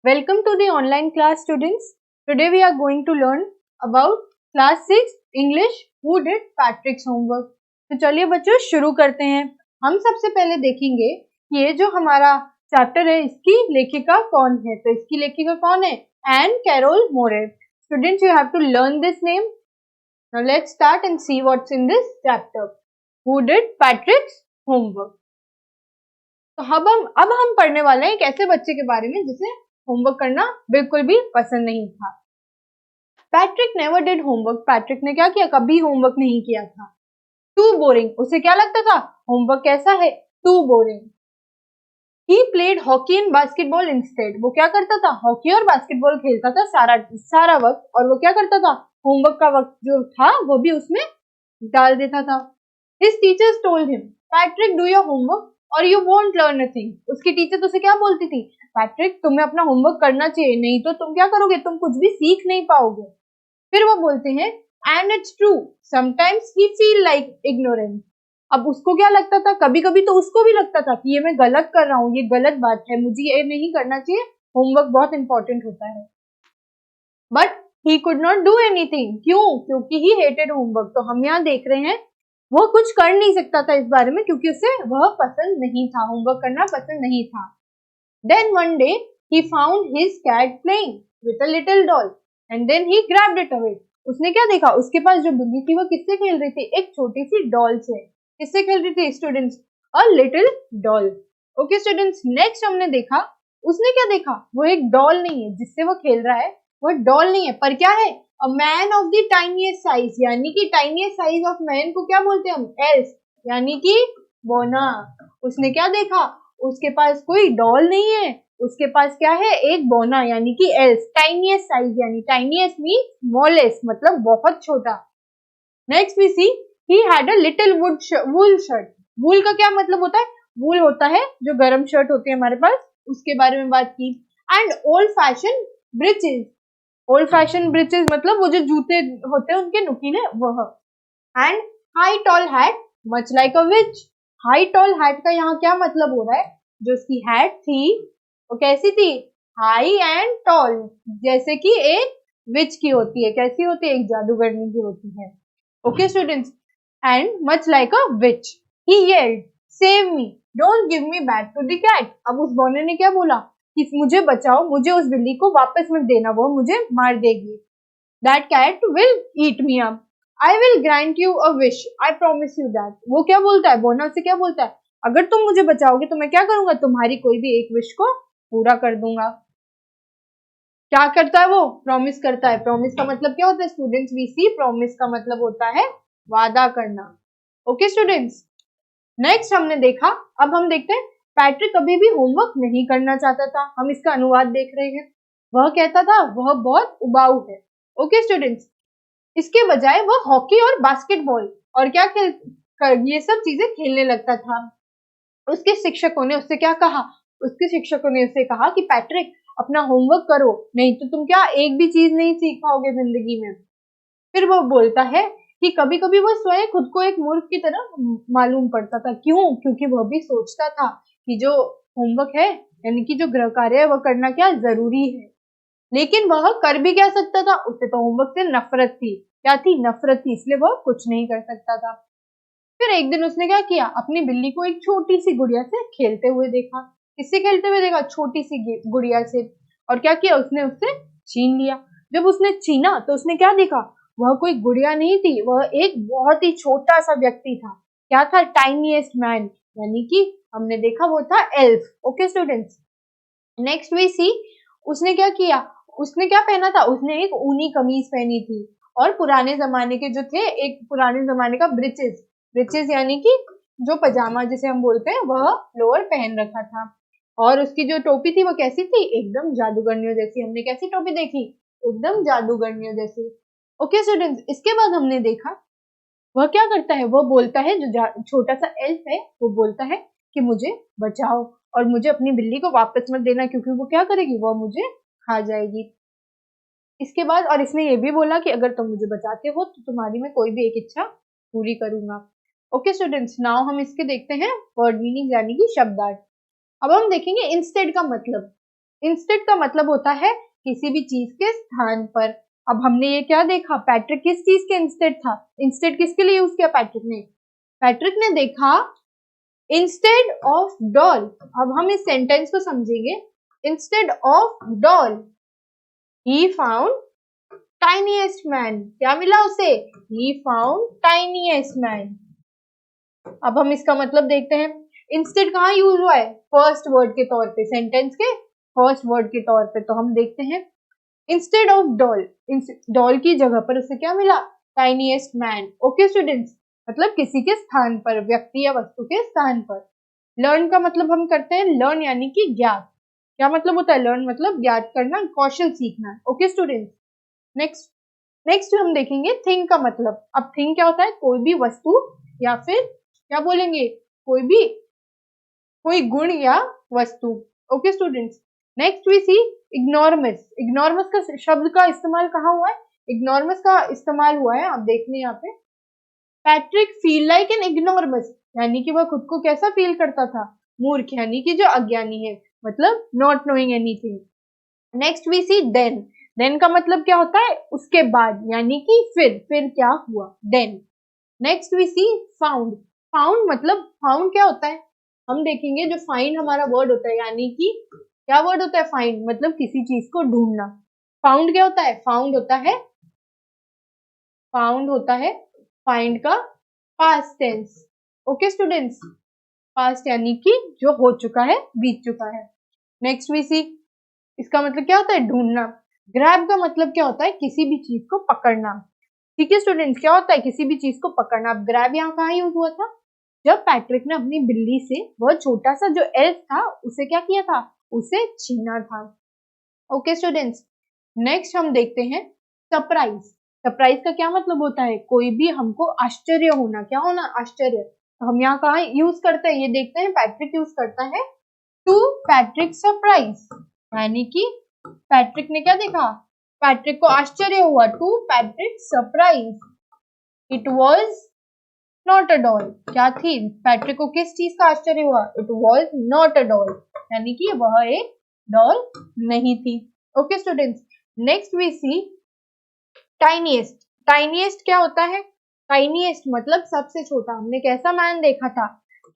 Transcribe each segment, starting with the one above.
Welcome to the online class, students. Today we are going to learn about class 6 English Who did Patrick's homework. तो चलिए बच्चों शुरू करते हैं। हम सबसे पहले देखेंगे कि ये जो हमारा चैप्टर है इसकी लेखिका कौन है। तो इसकी लेखिका कौन है? Ann Carroll Moore. Students, you have to learn this name. Now let's start and see what's in this chapter. Who did Patrick's homework? तो अब हम पढ़ने वाले हैं एक ऐसे बच्चे के बारे में जिसे होमवर्क करना बिल्कुल भी पसंद नहीं था। Patrick never did homework. Patrick ने क्या किया? कभी होमवर्क नहीं किया था। Too boring. उसे क्या लगता था? होमवर्क कैसा है? Too boring. He played hockey and basketball instead. वो क्या करता था? हॉकी और बास्केटबॉल खेलता था सारा वक्त। और वो क्या करता था? होमवर्क का वक्त जो था वो भी उसमें डाल देता था। His teachers told him, Patrick do your homework और यू वोंट लर्न नथिंग। उसकी टीचर तो उसे क्या बोलती थी? पैट्रिक तुम्हें अपना होमवर्क करना चाहिए, नहीं तो तुम क्या करोगे? तुम कुछ भी सीख नहीं पाओगे। फिर वो बोलते हैं and it's true sometimes he feel like ignorance. अब उसको क्या लगता था? कभी कभी तो उसको भी लगता था कि ये मैं गलत कर रहा हूँ, ये गलत बात है, मुझे ये नहीं करना चाहिए, होमवर्क बहुत इंपॉर्टेंट होता है। But he could not do anything. क्यों? क्योंकि ही हेटेड होमवर्क। तो हम यहाँ देख रहे हैं वो कुछ कर नहीं सकता था इस बारे में क्योंकि उसे वह पसंद नहीं था, होमवर्क करना पसंद नहीं था। Then one day he found his cat playing with a little doll and then he grabbed it away. उसने क्या देखा? उसके पास जो बिल्ली थी वो किससे खेल रही थी? एक छोटी सी डॉल से। किससे खेल रही थी students? A little doll. Okay students, next हमने देखा उसने क्या देखा? वो एक डॉल नहीं है जिससे वो खेल रहा है, वो डॉल नहीं है पर क्या है? A man of the tiniest size, यानी कि tiniest size of man को क्या बोलते हैं हम? एल्फ, यानी कि बोना। उसने क्या देखा? उसके पास कोई डॉल नहीं है, उसके पास क्या है? एक बोना यानी कि एल्फ। टाइनिएस्ट साइज यानी टाइनिएस्ट मीन स्मॉलेस्ट, मतलब बहुत छोटा। Next we see he had a little wool shirt. Wool का क्या मतलब होता है? वूल होता है जो गरम शर्ट होती है हमारे पास, उसके बारे में बात की। And old fashion breeches. Old fashion breeches मतलब वो जो जूते होते हैं उनके नुकीले, वह। And high tall hat much like a witch. High tall hat का यहाँ क्या मतलब हो रहा है? जो उसकी हैट थी वो कैसी थी? हाई एंड टॉल, जैसे कि एक विच की होती है। कैसी होती है? एक जादूगरनी की होती है। Okay students, and much like a witch he yelled save me don't give me back to the cat. अब उस बॉने ने क्या बोला कि मुझे बचाओ, मुझे उस बिल्ली को वापस मत देना, वो मुझे मार देगी। That cat will eat me up. I will grant you a wish. I promise you that. वो क्या बोलता है? बोना से क्या बोलता है? अगर तुम मुझे बचाओगे तो मैं क्या करूंगा? तुम्हारी कोई भी एक विश को पूरा कर दूंगा। क्या करता है वो? प्रॉमिस करता है। प्रॉमिस का मतलब क्या होता है स्टूडेंट्स? वी सी प्रॉमिस का मतलब होता है वादा करना। ओके स्टूडेंट्स, नेक्स्ट हमने देखा, अब हम देखते हैं पैट्रिक कभी भी होमवर्क नहीं करना चाहता था। हम इसका अनुवाद देख रहे हैं। वह कहता था वह बहुत उबाऊ है। ओके स्टूडेंट्स, इसके बजाय वह हॉकी और बास्केटबॉल और क्या ये सब चीजें खेलने लगता था। उसके शिक्षकों ने उससे क्या कहा? उसके शिक्षकों ने उससे कहा कि पैट्रिक अपना होमवर्क करो, नहीं तो तुम क्या एक भी चीज नहीं सीख पाओगे जिंदगी में। फिर वो बोलता है कि कभी कभी वो स्वयं खुद को एक मूर्ख की तरह मालूम पड़ता था। क्यों? क्योंकि वह भी सोचता था कि जो होमवर्क है यानी कि जो गृह कार्य है वह करना क्या जरूरी है, लेकिन वह कर भी क्या सकता था? उसे तो होमवर्क से नफरत थी। क्या थी? नफरत थी, इसलिए वह कुछ नहीं कर सकता था। फिर एक दिन उसने क्या किया? अपनी बिल्ली को एक छोटी सी गुड़िया से खेलते हुए देखा। किससे खेलते हुए देखा? छोटी सी गुड़िया से। और क्या किया? उसने उससे छीन लिया। जब उसने छीना तो उसने क्या देखा? वह कोई गुड़िया नहीं थी, वह एक बहुत ही छोटा सा व्यक्ति था। क्या था? टाइनीएस्ट मैन, यानी कि हमने देखा वो था elf. Okay students, next we see उसने क्या किया? उसने क्या पहना था? उसने एक ऊनी कमीज पहनी थी और पुराने जमाने के जो थे, एक पुराने जमाने का ब्रिचेस, ब्रिचेस यानी कि जो पजामा जिसे हम बोलते हैं, वह लोअर पहन रखा था। और उसकी जो टोपी थी वो कैसी थी? एकदम जादूगरनियों जैसी। हमने कैसी टोपी देखी? एकदम जादूगरनियों जैसी। ओके स्टूडेंट्स, इसके बाद हमने देखा वह क्या करता है? वो बोलता है, जो छोटा सा एल्फ है वो बोलता है कि मुझे बचाओ और मुझे अपनी बिल्ली को वापस मत देना क्योंकि वो क्या करेगी? वो मुझे खा जाएगी। इसके बाद और इसने ये भी बोला कि अगर तुम मुझे बचाते हो तो तुम्हारी मैं कोई भी एक इच्छा पूरी करूंगा। ओके स्टूडेंट्स, नाउ हम इसके देखते हैं वर्ड मीनिंग यानी कि शब्दार्थ। अब हम देखेंगे इंस्टेड का मतलब। इंस्टेड का मतलब होता है किसी भी चीज के स्थान पर। अब हमने ये क्या देखा, पैट्रिक किस चीज के इंस्टेड था, इंस्टेड किसके लिए यूज किया पैट्रिक ने देखा इंस्टेड ऑफ डॉल। अब हम इस सेंटेंस को समझेंगे, instead of doll he found tiniest man. क्या मिला उसे, ही फाउंड टाइनीएस्ट मैन। अब हम इसका मतलब देखते हैं, इंस्टेड कहाँ यूज हुआ है, फर्स्ट वर्ड के तौर पे, सेंटेंस के फर्स्ट वर्ड के तौर पे। तो हम देखते हैं इंस्टेड ऑफ डॉल, डॉल की जगह पर उसे क्या मिला, टाइनीएस्ट मैन। ओके स्टूडेंट्स, मतलब किसी के स्थान पर, व्यक्ति या वस्तु के स्थान पर। लर्न का मतलब हम करते हैं, लर्न यानी कि ज्ञात। क्या मतलब होता है, लर्न मतलब ज्ञात करना, कौशल सीखना। ओके स्टूडेंट्स, नेक्स्ट हम देखेंगे थिंग का मतलब। अब थिंग क्या होता है, कोई भी वस्तु या फिर क्या बोलेंगे, कोई गुण या वस्तु। ओके स्टूडेंट्स, नेक्स्ट वी सी इग्नोरमस। इग्नोरमस का शब्द का इस्तेमाल कहाँ हुआ है, इग्नोरमस का इस्तेमाल हुआ है, आप देख लें यहाँ पे। पैट्रिक फील लाइक एन इग्नोरमस, यानी कि वह खुद को कैसा फील करता था, मूर्ख, यानी कि जो अज्ञानी है, मतलब not knowing anything. Next we see then. Then का मतलब क्या होता है, उसके बाद, यानी कि फिर क्या हुआ, then. Next we see found. Found मतलब, फाउंड क्या होता है, हम देखेंगे जो फाइंड हमारा वर्ड होता है, यानी कि क्या वर्ड होता है फाइंड, मतलब किसी चीज को ढूंढना। फाउंड क्या होता है, फाउंड होता है फाइंड का past tense. Okay students, past यानी कि जो हो चुका है, बीत चुका है। नेक्स्ट वी सी, इसका मतलब क्या होता है, ढूंढना। ग्रैब का मतलब क्या होता है, किसी भी चीज को पकड़ना। ठीक है स्टूडेंट्स, क्या होता है, किसी भी चीज को पकड़ना। अब ग्रैब यहाँ कहाँ यूज हुआ था, जब पैट्रिक ने अपनी बिल्ली से वह छोटा सा जो एल्फ था उसे क्या किया था, उसे छीना था। ओके स्टूडेंट्स, नेक्स्ट हम देखते हैं सरप्राइज। सरप्राइज का क्या मतलब होता है, कोई भी हमको आश्चर्य होना, क्या होना, आश्चर्य। तो हम यहाँ कहाँ यूज करते हैं, ये देखते हैं, पैट्रिक यूज करता है टू पैट्रिक सरप्राइज, यानी कि पैट्रिक ने क्या देखा, पैट्रिक को आश्चर्य हुआ, to Patrick surprise it was not a doll. क्या थी, पैट्रिक को किस चीज का आश्चर्य हुआ, it was not a doll, यानी कि वह एक डॉल नहीं थी। Okay students, next we see tiniest. Tiniest क्या होता है, टाइनीएस्ट मतलब सबसे छोटा। हमने कैसा मैन देखा था,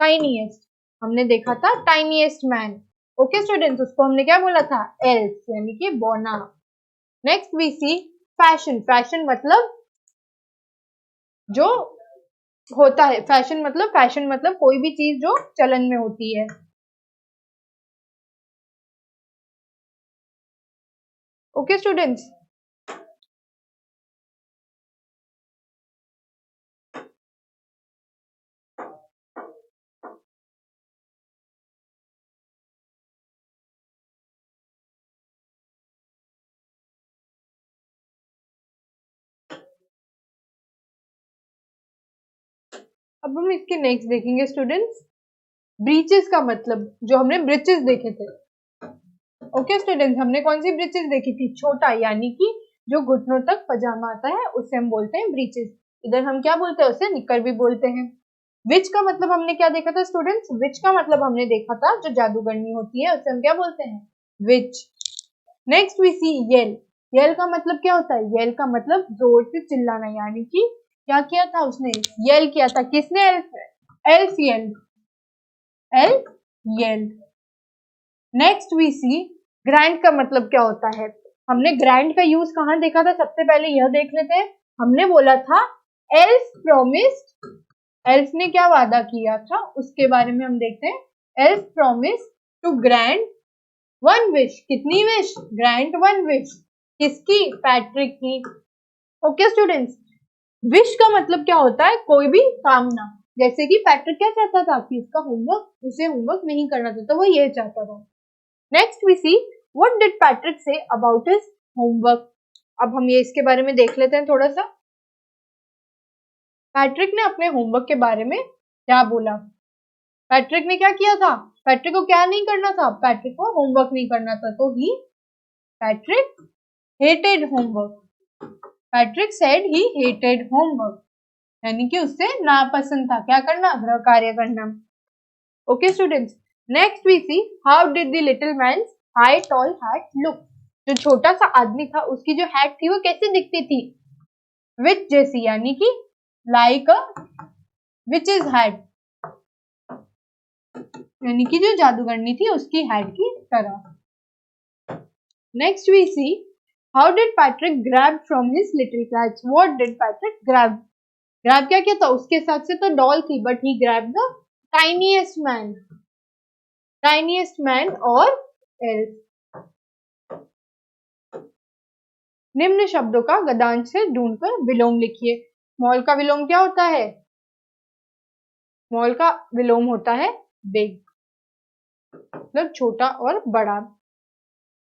टाइनीएस्ट, हमने देखा था टाइनीएस्ट मैन। ओके स्टूडेंट्स, उसको हमने क्या बोला था, एल्फ, यानी कि बौना। Next we see fashion. Fashion मतलब जो होता है, फैशन मतलब कोई भी चीज जो चलन में होती है। ओके स्टूडेंट्स, अब हम इसके नेक्स्ट देखेंगे स्टूडेंट्स, ब्रीचेस का मतलब, जो हमने ब्रिचेस देखे थे। ओके स्टूडेंट्स, हमने कौन सी ब्रीचेस देखी थी, छोटा, यानी कि जो घुटनों तक पजामा आता है उसे हम बोलते हैं ब्रीचेस। इधर हम क्या बोलते हैं, उसे निक्कर भी बोलते हैं। विच का मतलब हमने क्या देखा था स्टूडेंट्स, विच का मतलब हमने देखा था जो जादूगरनी होती है उसे हम क्या बोलते हैं, which. Next we see yell. Yell का मतलब क्या होता है, येल का मतलब जोर से चिल्लाना, यानी कि क्या किया था उसने, येल किया था, किसने, elf yell, elf yell. Next we see grant का मतलब क्या होता है, हमने ग्रैंड का यूज कहाँ देखा था, सबसे पहले यह देख लेते हैं। हमने बोला था एल्फ प्रॉमिस्ड, एल्फ ने क्या वादा किया था उसके बारे में हम देखते हैं। Elf promise to grant one wish, कितनी विश, ग्रैंड वन विश, किसकी, पैट्रिक की। ओके स्टूडेंट्स, विश का मतलब क्या होता है, कोई भी कामना। जैसे कि पैट्रिक क्या चाहता था कि उसका होमवर्क, उसे होमवर्क नहीं करना था, तो वो ये चाहता था। Next we see what did Patrick say about his homework. अब हम ये इसके बारे में देख लेते हैं थोड़ा सा। पैट्रिक ने अपने होमवर्क के बारे में क्या बोला, पैट्रिक ने क्या किया था, पैट्रिक को क्या नहीं करना था, पैट्रिक को होमवर्क नहीं करना था, तो he Patrick hated homework. Patrick said he hated homework, यानी कि उससे नापसंद था क्या करना, गृह कार्य करना। Okay students, next we see how did the little man high tall hat look, जो छोटा सा आदमी था उसकी जो हैट थी वो कैसी दिखती थी, विच जैसी, यानी कि लाइक अ विचेस हैट, यानी कि जो जादूगरनी थी उसकी हैट की तरह। Next we see how did Patrick grab from his little cats, what did Patrick grab, grab क्या किया था, उसके साथ से तो डॉल थी but he grab the tiniest man, tiniest man और एल्फ। निम्न शब्दों का गद्यांश से ढूंढकर विलोम लिखिए। स्मॉल का विलोम क्या होता है, स्मॉल का विलोम होता है बिग, मतलब छोटा और बड़ा।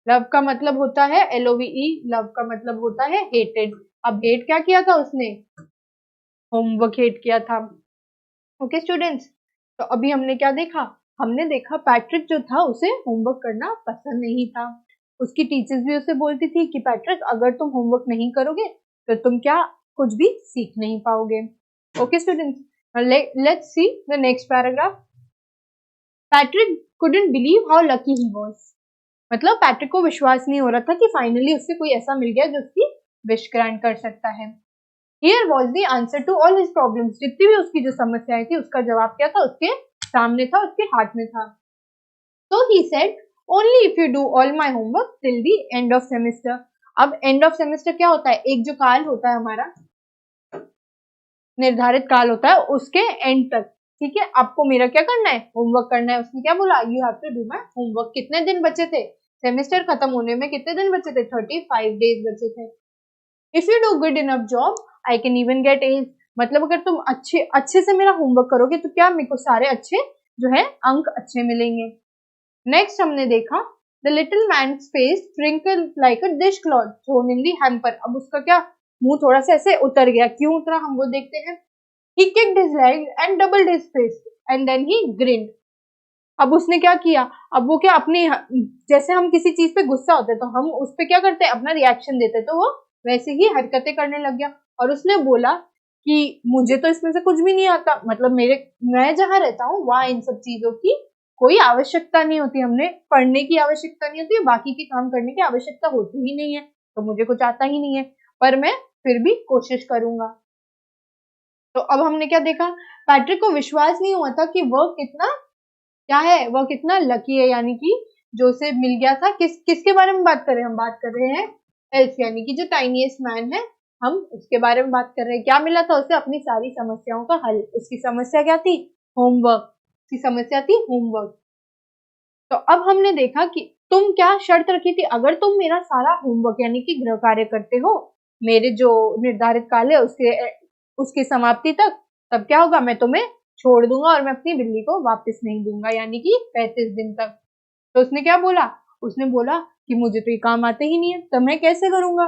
लव का मतलब होता है LOVE, लव का मतलब होता है हेटेड। अब हेट क्या किया था उसने, होमवर्क हेट किया था। ओके स्टूडेंट्स, तो अभी हमने क्या देखा, हमने देखा पैट्रिक जो था उसे होमवर्क करना पसंद नहीं था। उसकी टीचर्स भी उसे बोलती थी कि पैट्रिक अगर तुम होमवर्क नहीं करोगे तो तुम क्या कुछ भी सीख नहीं पाओगे। Okay students, let's see the next paragraph. Patrick couldn't believe how lucky he was, मतलब पैट्रिक को विश्वास नहीं हो रहा था कि फाइनली उससे कोई ऐसा मिल गया जो उसकी विश ग्रांट कर सकता है। Here was the answer to all his problems, जितनी भी उसकी जो समस्याएं थी उसका जवाब क्या था, उसके सामने था, उसके हाथ में था। So he said, only if you do all my homework till the end of semester। अब end of semester क्या होता है, एक जो काल होता है हमारा, निर्धारित काल होता है, उसके एंड तक, ठीक है। आपको मेरा क्या करना है, होमवर्क करना है। उसने क्या बोला, you have to do my homework. कितने दिन बचे थे, सेमेस्टर खत्म होने में कितने दिन बचे थे, 35 डेज बचे थे। If you do good enough job I can even get A's, मतलब अगर तुम अच्छे से मेरा होमवर्क करोगे तो क्या मेरे को सारे अच्छे जो है अंक अच्छे मिलेंगे। नेक्स्ट हमने देखा the little man face twinkle like a dish cloth thrown in the hamper. अब उसका क्या मुंह थोड़ा सा ऐसे उतर गया, क्यों उतरा हम वो देखते हैं। He kicked his leg and doubled his fist and then he grinned। अब उसने क्या किया, अब वो क्या अपने, जैसे हम किसी चीज पे गुस्सा होते तो हम उस पे क्या करते हैं, अपना रिएक्शन देते, तो वो वैसे ही हरकतें करने लग गया। और उसने बोला कि मुझे तो इसमें से कुछ भी नहीं आता, मतलब मैं जहाँ रहता हूँ वहाँ इन सब चीजों की कोई आवश्यकता नहीं होती, हमने पढ़ने की आवश्यकता नहीं होती, बाकी के काम करने की आवश्यकता होती ही नहीं है, तो मुझे कुछ आता ही नहीं है, पर मैं फिर भी कोशिश करूंगा। तो अब हमने क्या देखा, पैट्रिक को विश्वास नहीं हुआ था कि वह कितना क्या है, वह कितना लकी है, यानी कि जो उसे मिल गया था। किसके बारे में बात कर रहे हैं, हम बात कर रहे हैं एल्फ, यानी कि जो टाइनीएस्ट मैन है, हम उसके बारे में बात कर रहे हैं। क्या मिला था उसे, अपनी सारी समस्याओं का हल। उसकी समस्या क्या थी, होमवर्क, उसकी समस्या थी होमवर्क। तो अब हमने देखा कि तुम क्या शर्त रखी थी, अगर तुम मेरा सारा होमवर्क यानी कि गृह कार्य करते हो मेरे जो निर्धारित काल है उसकी समाप्ति तक, तब क्या होगा, मैं तुम्हें छोड़ दूंगा और मैं अपनी बिल्ली को वापस नहीं दूंगा, यानी कि 35 दिन तक। तो उसने क्या बोला, उसने बोला कि मुझे तो ये काम आते ही नहीं है, तो मैं कैसे करूंगा।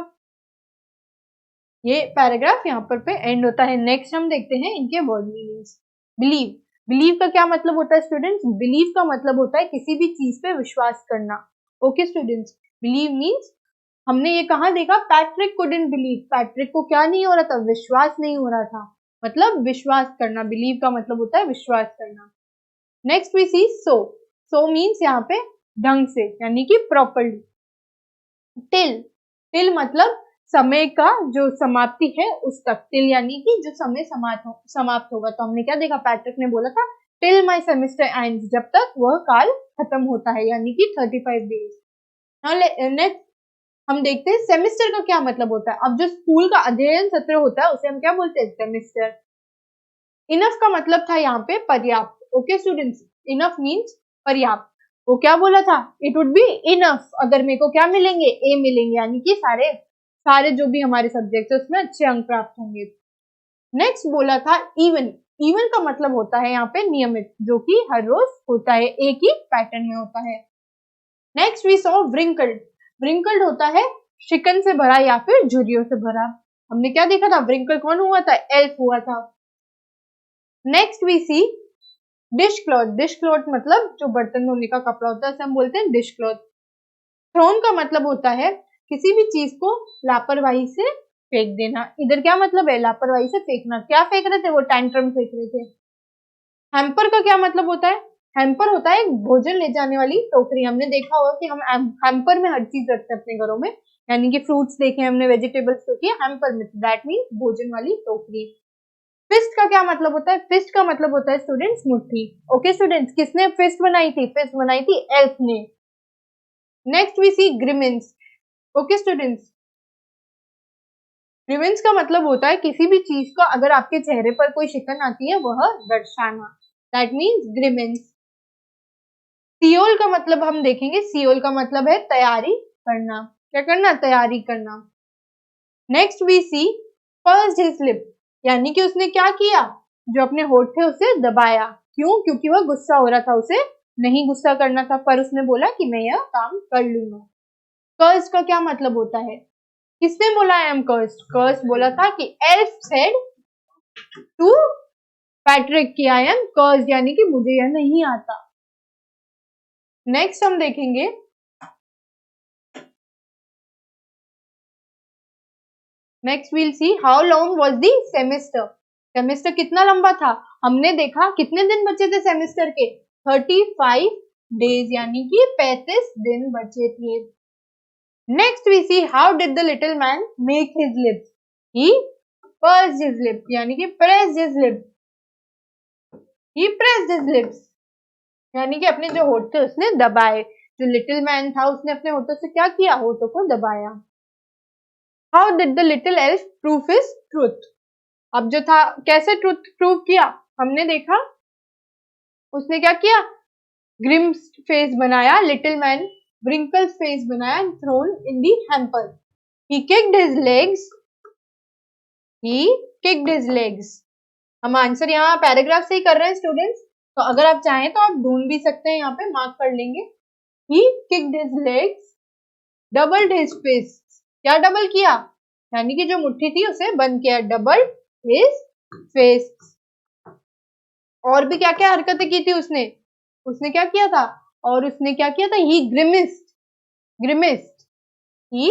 ये पैराग्राफ यहाँ पर पे एंड होता है। नेक्स्ट हम देखते हैं इनके वर्ड मीनिंग्स। बिलीव, बिलीव का क्या मतलब होता है स्टूडेंट्स, बिलीव का मतलब होता है किसी भी चीज पे विश्वास करना। ओके स्टूडेंट्स, बिलीव मीन्स हमने ये कहाँ देखा, पैट्रिक कुडंट बिलीव, पैट्रिक को क्या नहीं हो रहा था, विश्वास नहीं हो रहा था, मतलब विश्वास करना। बिलीव का मतलब होता है विश्वास करना। Next we see so, so means यहाँ पे ढंग से, यानी कि प्रॉपरली। टिल, टिल मतलब समय का जो समाप्ति है उस तक, टिल यानी कि जो समय समाप्त होगा। तो हमने क्या देखा, पैट्रिक ने बोला था टिल माई सेमेस्टर एंड्स, जब तक वह काल खत्म होता है, यानी कि 35 डेज। नेक्स्ट हम देखते हैं सेमेस्टर का क्या मतलब होता है। अब जो स्कूल का अध्ययन सत्र होता है उसे हम क्या बोलते हैं, सेमेस्टर। इनफ का मतलब था यहाँ पे पर्याप्त। ओके स्टूडेंट्स, इनफ मीन्स पर्याप्त। वो क्या बोला था, इट वुड बी इनफ, अगर मेरे को क्या मिलेंगे, ए मिलेंगे, यानी कि सारे जो भी हमारे सब्जेक्ट है उसमें अच्छे अंक प्राप्त होंगे। नेक्स्ट बोला था इवन, इवन का मतलब होता है यहाँ पे नियमित, जो कि हर रोज होता है, एक ही पैटर्न में होता है। Next we saw wrinkled, wrinkled होता है शिकन से भरा या फिर झुर्रियों से भरा। हमने क्या देखा था, व्रिंकल कौन हुआ था, एल्फ हुआ था। Next we see dish cloth, dish cloth मतलब जो बर्तन धोने का कपड़ा होता है उसे हम बोलते हैं डिश क्लॉथ। थ्रोन का मतलब होता है किसी भी चीज को लापरवाही से फेंक देना। इधर क्या मतलब है, लापरवाही से फेंकना। क्या फेंक रहे थे, वो टैंट्रम फेंक रहे थे। हैम्पर का क्या मतलब होता है, हैम्पर होता है एक भोजन ले जाने वाली टोकरी। हमने देखा होगा कि हम हैम्पर में हर चीज रखते हैं अपने घरों में, यानी कि फ्रूट्स देखे हमने, वेजिटेबल्स देखी, हैम्पर में, दैट मीन्स भोजन वाली टोकरी। फिस्ट का क्या मतलब होता है? फिस्ट का मतलब होता है स्टूडेंट्स मुट्ठी। ओके स्टूडेंट्स, किसने फिस्ट बनाई थी? फिस्ट बनाई थी एल्फ ने। Next we see grimaces. Okay students, grimaces का मतलब होता है किसी भी चीज का अगर आपके चेहरे पर कोई शिकन आती है वह दर्शाना, दैट मीन्स ग्रिमेंस। सियोल का मतलब हम देखेंगे, सियोल का मतलब है तैयारी करना। क्या करना? तैयारी करना। Next we see pursed his lip, यानी कि उसने क्या किया? जो अपने होठ थे उसे दबाया। क्यों? क्योंकि वह गुस्सा हो रहा था, उसे नहीं गुस्सा करना था, पर उसने बोला कि मैं यह काम कर लूंगा। कर्स्ड का क्या मतलब होता है? किसने बोला आई एम कर्स्ड? कर्स्ड बोला था कि एल्फ सेड टू पैट्रिक कि आई एम कर्स्ड, यानी कि मुझे यह नहीं आता। नेक्स्ट हम देखेंगे next we'll see how long was the semester. Semester कितना लंबा था? हमने देखा कितने दिन बचे थे सेमेस्टर के? 35 डेज, यानी कि 35 दिन बचे थे। Next we see how did the little man make his lips. He pursed his lip, यानी कि pressed his lip. He pressed his lips, यानी कि अपने जो होठ थे उसने दबाए। जो लिटिल मैन था उसने अपने होठों से क्या किया? होठों को दबाया। How did the little elf prove his truth? अब जो था कैसे ट्रूथ प्रूव किया? हमने देखा उसने क्या किया? ग्रिम फेस बनाया, लिटिल मैन wrinkled फेस बनाया, thrown in the hamper. He kicked his legs. He kicked his legs. हम आंसर यहाँ पैराग्राफ से ही कर रहे हैं स्टूडेंट्स, तो अगर आप चाहें तो आप ढूंढ भी सकते हैं, यहाँ पे मार्क कर लेंगे। He kicked his legs, doubled his fists. क्या डबल किया? यानी कि जो मुट्ठी थी उसे बंद किया, doubled his fists. और भी क्या क्या हरकतें की थी उसने? उसने क्या किया था? और उसने क्या किया था? He grimaced. Grimaced. He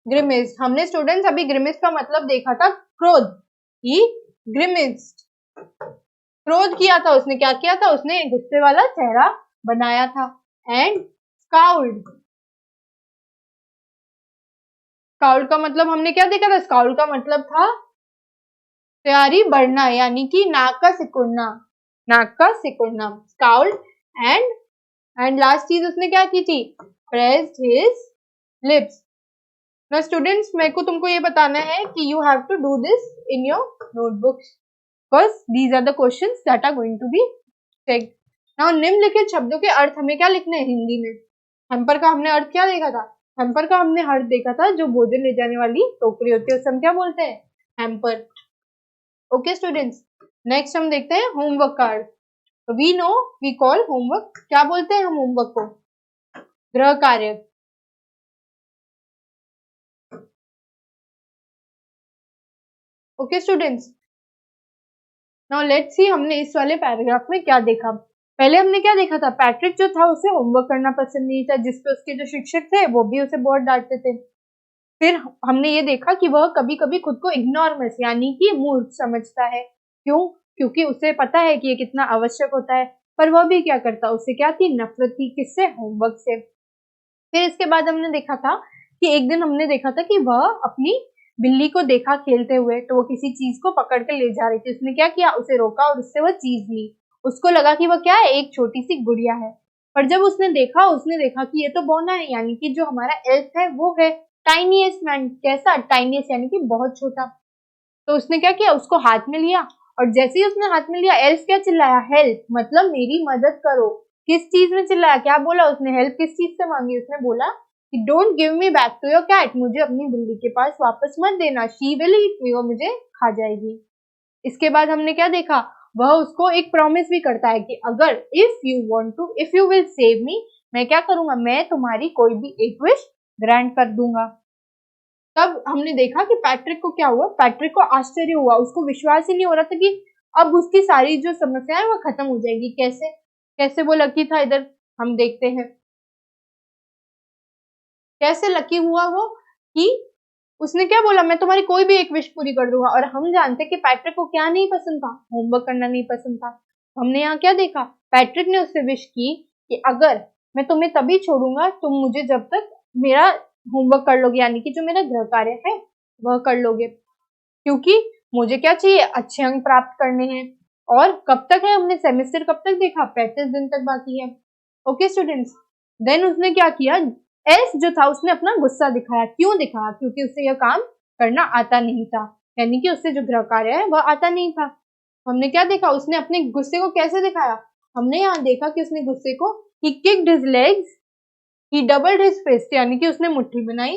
grimaced. हमने स्टूडेंट्स अभी ग्रिमेस का मतलब देखा था क्रोध। He grimaced. क्रोध किया था उसने। क्या किया था? उसने गुस्से वाला चेहरा बनाया था। एंड स्काउल्ड। स्काउल्ड का मतलब हमने क्या देखा था? स्काउल्ड का मतलब था तैयारी बढ़ना, यानी कि नाक का सिकुड़ना। नाक का सिकुड़ना, स्काउल्ड। एंड लास्ट चीज उसने क्या की थी? Pressed his lips. ना स्टूडेंट्स, मेरे को तुमको ये बताना है कि you have to do this in your notebooks, because these are the questions that are going to be checked. Now निम्नलिखित शब्दों के अर्थ हमें क्या लिखने हैं हिंदी में? हैम्पर का हमने अर्थ क्या देखा था? हैम्पर का हमने अर्थ देखा था जो भोजन ले जाने वाली टोकरी होती है उसे हम क्या बोलते हैं? हैम्पर। ओके स्टूडेंट्स, नेक्स्ट हम देखते हैं होमवर्क का अर्थ। तो we know we call homework, क्या बोलते हैं हम होमवर्क को? गृह कार्य। Okay students, now let's see हमने इस वाले पैराग्राफ में क्या देखा। पहले हमने क्या देखा था? पैट्रिक जो था उसे होमवर्क करना पसंद नहीं था, जिसपे उसके जो शिक्षक थे वो भी उसे बहुत डांटते थे। फिर हमने ये देखा कि वह कभी कभी खुद को इग्नोरमस यानी कि मूर्ख समझता है। क्यों? क्योंकि उसे पता है कि ये कितना आवश्यक होता है, पर वह भी क्या करता? उससे क्या थी? नफरत थी। किससे? होमवर्क से। फिर इसके बाद हमने देखा था कि एक दिन हमने देखा था कि वह अपनी बिल्ली को देखा खेलते हुए, तो वो किसी चीज को पकड़ के ले जा रही थी। उसने क्या किया? उसे रोका और उससे वह चीज ली। उसको लगा कि वह क्या है? एक छोटी सी गुड़िया है। पर जब उसने देखा कि ये तो बोना है, यानी कि जो हमारा एल्फ है वो है टाइनीएस्ट मैन। कैसा? टाइनीएस्ट यानी कि बहुत छोटा। तो उसने क्या किया? उसको हाथ में लिया, और जैसे ही उसने हाथ में लिया एल्फ क्या चिल्लाया? हेल्प, मतलब मेरी मदद करो। किस चीज में चिल्लाया? क्या बोला उसने? हेल्प किस चीज से मांगी? उसने बोला कि don't give me back to your cat, मुझे अपनी बिल्ली के पास वापस मत देना, शी विल ईट मी, वो मुझे खा जाएगी। इसके बाद हमने क्या देखा? वह उसको एक प्रॉमिस भी करता है कि अगर if you will save me, मैं क्या करूंगा? मैं तुम्हारी कोई भी एक विश ग्रांट कर दूंगा। तब हमने देखा कि पैट्रिक को क्या हुआ? पैट्रिक को आश्चर्य हुआ, उसको विश्वास ही नहीं हो रहा था कि अब उसकी सारी जो समस्याएं वो खत्म हो जाएगी। कैसे? कैसे वो लकी था, इधर हम देखते हैं कैसे लकी हुआ वो, कि उसने क्या बोला? मैं तुम्हारी कोई भी एक विश पूरी कर दूंगा। और हम जानते कि पैट्रिक को क्या नहीं पसंद था? होमवर्क करना नहीं पसंद था। हमने यहाँ क्या देखा? पैट्रिक ने उससे विश की कि अगर मैं तुम्हें तभी छोड़ूंगा तुम मुझे जब तक मेरा होमवर्क कर लोगे, यानी कि जो मेरा गृह कार्य है वह कर लोगे, क्योंकि मुझे क्या चाहिए, अच्छे अंक प्राप्त करने हैं। और कब तक है, हमने सेमेस्टर कब तक देखा, 35 दिन तक बाकी है। ओके स्टूडेंट्स, देन उसने क्या किया, एस जो था उसने अपना गुस्सा दिखाया। क्यों दिखाया, क्योंकि उसे यह काम करना आता नहीं था, यानी कि उससे जो गृह कार्य है वह आता नहीं था। हमने क्या देखा, उसने अपने गुस्से को कैसे दिखाया, हमने यहाँ देखा कि उसने गुस्से को he kicked his legs, he doubled his fist यानी कि उसने मुट्ठी बनाई,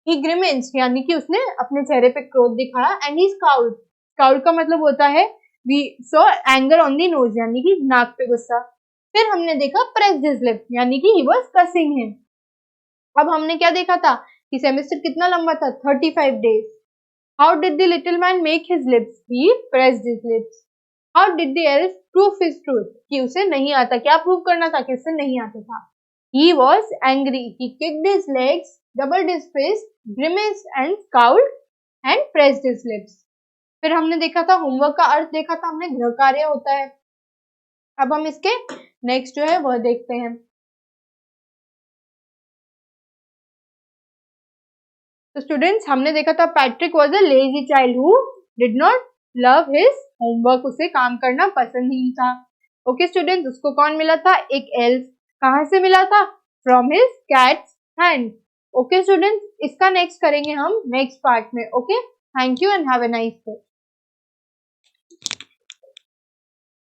he grimaced यानी कि उसने अपने चेहरे पे क्रोध दिखाया, and he scowled, scowled का मतलब होता है we saw anger on the nose यानी कि नाक पे गुस्सा। फिर हमने देखा pressed his lips यानी कि he was cursing him। अब हमने क्या देखा था कि सेमेस्टर कितना लंबा था, 35 days। How did the little man make his lips? He pressed his lips. How did the elf prove his truth? कि उसे नहीं आता, क्या प्रूव करना था कि उसे नहीं आता था। He was angry. He kicked his legs, doubled his fist, grimaced and scowled and pressed his lips. फिर हमने देखा था होमवर्क का अर्थ देखा था हमने, गृह कार्य होता है। अब हम इसके नेक्स्ट जो है वह देखते हैं। तो स्टूडेंट्स हमने देखा था Patrick was a lazy child who did not love his homework, उसे काम करना पसंद नहीं था। ओके स्टूडेंट्स, उसको कौन मिला था, एक एल्फ। कहाँ से मिला था, from his cats hand. Okay students, इसका नेक्स्ट करेंगे हम नेक्स्ट पार्ट में। Okay, thank you and have a nice day.